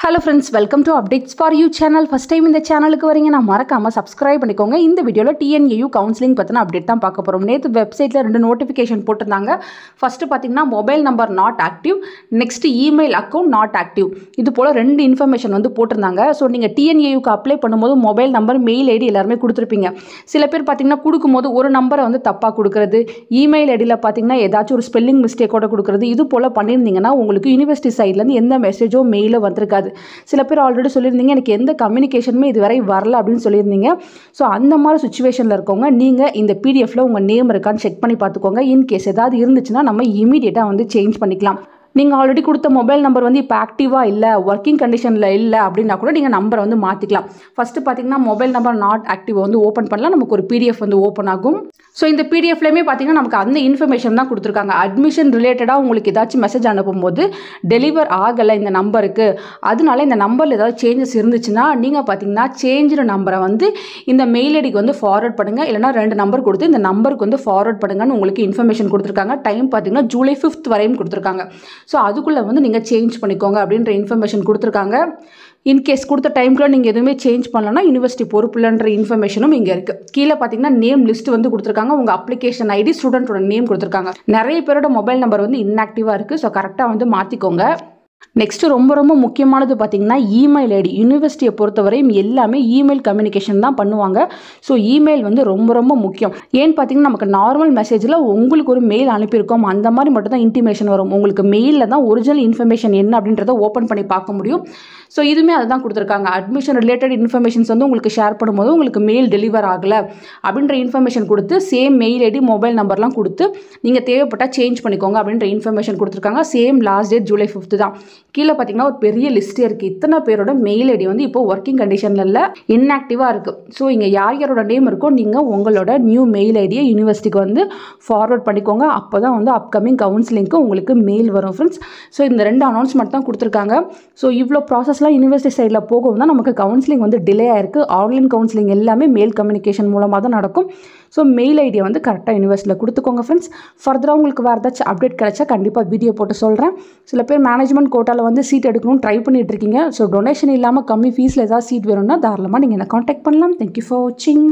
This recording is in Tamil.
Hello friends, welcome to Updates for You channel. First time இந்த சேனலுக்கு வரீங்க நான் மறக்காம subscribe பண்ணிக்கோங்க. இந்த வீடியோல TNAU கவுன்சிலிங் பத்தின அப்டேட் தான் பார்க்க போறோம். நேத்து வெப்சைட்ல ரெண்டு நோட்டிஃபிகேஷன் போட்டுருந்தாங்க. ஃபர்ஸ்ட் பாத்தீங்கன்னா mobile number not active, next email account not active. இது போல ரெண்டு இன்ஃபர்மேஷன் வந்து போட்டுருந்தாங்க. ஸோ நீங்க TNAUக்கு அப்ளை பண்ணும்போது மொபைல் நம்பர் மெயில் ஐடி எல்லாருமே கொடுத்துருப்பீங்க. சில பேர் பாத்தீங்கன்னா கொடுக்கும்போது ஒரு நம்பரை வந்து தப்பா கொடுக்கறது, இமெயில் ஐடியில் பாத்தீங்கன்னா ஏதாச்சும் ஒரு ஸ்பெல்லிங் மிஸ்டேக்கோட கொடுக்கறது, இது போல பண்ணியிருந்தீங்கன்னா உங்களுக்கு யூனிவர்சிட்டி சைட்லேருந்து எந்த மெசேஜோ மெயிலோ வந்திருக்காது. சில பேர் ஆல்ரெடி சொல்லியிருந்தீங்க எனக்கு எந்த கம்யூனிகேஷனுமே இதுவரை வரல அப்படின்னு சொல்லியிருந்தீங்க. ஸோ அந்த மாதிரி சுச்சுவேஷனில் இருக்கவங்க நீங்கள் இந்த பிடிஎஃப்ல உங்கள் நேம் இருக்கான்னு செக் பண்ணி பார்த்துக்கோங்க. இன்கேஸ் ஏதாவது இருந்துச்சுன்னா நம்ம இமீடியட்டாக வந்து சேஞ்ச் பண்ணிக்கலாம். நீங்கள் ஆல்ரெடி கொடுத்த மொபைல் நம்பர் வந்து இப்போ ஆக்டிவாக இல்லை, ஒர்க்கிங் கண்டிஷனில் இல்லை அப்படின்னா கூட நீங்கள் நம்பரை வந்து மாற்றிக்கலாம். ஃபஸ்ட்டு பார்த்தீங்கன்னா மொபைல் நம்பர் நாட் ஆக்டிவ் வந்து ஓப்பன் பண்ணலாம், நமக்கு ஒரு பிடிஎஃப் வந்து ஓப்பன் ஆகும். ஸோ இந்த பிடிஎஃப்லேயுமே பார்த்தீங்கன்னா நமக்கு அந்த இன்ஃபர்மேஷன் தான் கொடுத்துருக்காங்க. அட்மிஷன் ரிலேட்டடாக உங்களுக்கு ஏதாச்சும் மெசேஜ் அனுப்பும்போது டெலிவர் ஆகலை இந்த நம்பருக்கு, அதனால இந்த நம்பரில் ஏதாவது சேஞ்சஸ் இருந்துச்சுன்னா நீங்கள் பார்த்தீங்கன்னா சேஞ்சு நம்பரை வந்து இந்த மெயில் ஐடிக்கு வந்து ஃபார்வர்ட் பண்ணுங்கள், இல்லைனா ரெண்டு நம்பர் கொடுத்து இந்த நம்பருக்கு வந்து ஃபார்வர்ட் பண்ணுங்கன்னு உங்களுக்கு இன்ஃபர்மேஷன் கொடுத்துருக்காங்க. டைம் பார்த்தீங்கன்னா ஜூலை 5th வரையும் கொடுத்துருக்காங்க. ஸோ அதுக்குள்ளே வந்து நீங்கள் சேஞ்ச் பண்ணிக்கோங்க அப்படின்ற இன்ஃபர்மேஷன் கொடுத்துருக்காங்க. இன்கேஸ் கொடுத்த டைம்குள்ளே நீங்கள் எதுவுமே சேஞ்ச் பண்ணலன்னா யூனிவர்சிட்டி பொறுப்புலன்ற இன்ஃபர்மேஷனும் இங்கே இருக்குது. கீழே பார்த்தீங்கன்னா நேம் லிஸ்ட் வந்து கொடுத்துருக்காங்க, உங்கள் அப்ளிகேஷன் ஐடி, ஸ்டூடெண்ட்டோட நேம் கொடுத்துருக்காங்க. நிறைய பேரோட மொபைல் நம்பர் வந்து இன்ஆக்டிவாக இருக்குது. ஸோ கரெக்டாக வந்து மாற்றிக்கோங்க. நெக்ஸ்ட் ரொம்ப முக்கியமானது பார்த்தீங்கன்னா இமெயில் ஐடி. யூனிவர்சிட்டியை பொறுத்தவரையும் எல்லாமே இமெயில் கம்யூனிகேஷன் தான் பண்ணுவாங்க. ஸோ இமெயில் வந்து ரொம்ப முக்கியம். ஏன்னு பார்த்தீங்கன்னா நமக்கு நார்மல் மெசேஜில் உங்களுக்கு ஒரு மெயில் அனுப்பியிருக்கோம் அந்த மாதிரி மட்டும் தான் இன்டிமேஷன் வரும். உங்களுக்கு மெயிலில் தான் ஒரிஜினல் இன்ஃபர்மேஷன் என்ன அப்படின்றத ஓப்பன் பண்ணி பார்க்க முடியும். ஸோ இதுவுமே அதை தான் கொடுத்துருக்காங்க. அட்மிஷன் ரிலேட்டட் இன்ஃபர்மேஷன்ஸ் வந்து உங்களுக்கு ஷேர் பண்ணும்போது உங்களுக்கு மெயில் டெலிவர் ஆகலை அப்படின்ற இன்ஃபர்மேஷன் கொடுத்து சேம் மெயில் ஐடி மொபைல் நம்பர்லாம் கொடுத்து நீங்கள் தேவைப்பட்டால் சேஞ்ச் பண்ணிக்கோங்க அப்படின்ற இன்ஃபர்மேஷன் கொடுத்துருக்காங்க. Same last date July 5th தான். கீழே பார்த்தீங்கன்னா ஒரு பெரிய லிஸ்ட்டே இருக்குது. இத்தனை பேரோட மெயில் ஐடி வந்து இப்போ ஒர்க்கிங் கண்டிஷனில் இல்லை, இன்ஆக்டிவாக இருக்குது. ஸோ இங்கே யாரோட நேம் இருக்கோ நீங்கள் உங்களோட நியூ மெயில் ஐடியை யூனிவர்சிட்டிக்கு வந்து ஃபார்வர்ட் பண்ணிக்கோங்க. அப்போ தான் வந்து அப்கமிங் கவுன்சிலிங்க்கு உங்களுக்கு மெயில் வரும் ஃப்ரெண்ட்ஸ். ஸோ இந்த ரெண்டு அனௌன்ஸ்மெண்ட் தான் கொடுத்துருக்காங்க. ஸோ இவ்வளோ ப்ராசஸ்லாம் யூனிவர்சிட்டி சைடில் போகவும் தான் நமக்கு கவுன்சிலிங் வந்து டிலே ஆயிருக்கு. ஆன்லைன் கவுன்சிலிங் எல்லாமே மெயில் கம்யூனிகேஷன் மூலமாக தான் நடக்கும். ஸோ மெயில் ஐடியை வந்து கரெக்டாக யூனிவர்சிட்டியில் கொடுத்துக்கோங்க ஃப்ரெண்ட்ஸ். ஃபர்தராக உங்களுக்கு வேறு ஏதாச்சும் அப்டேட் கிடைச்சா கண்டிப்பாக வீடியோ போட்டு சொல்கிறேன். சில பேர் மேனேஜ்மெண்ட் கோட்டாவில் வந்து சீட் எடுக்கணும்னு ட்ரை பண்ணிட்டு இருக்கீங்க. ஸோ டொனேஷன் இல்லாமல் கம்மி ஃபீஸில் ஏதாவது சீட் வேணும்னா தாராளமாக நீங்கள் என்ன காண்டாக்ட் பண்ணலாம். தேங்க்யூ ஃபார் வாட்சிங்.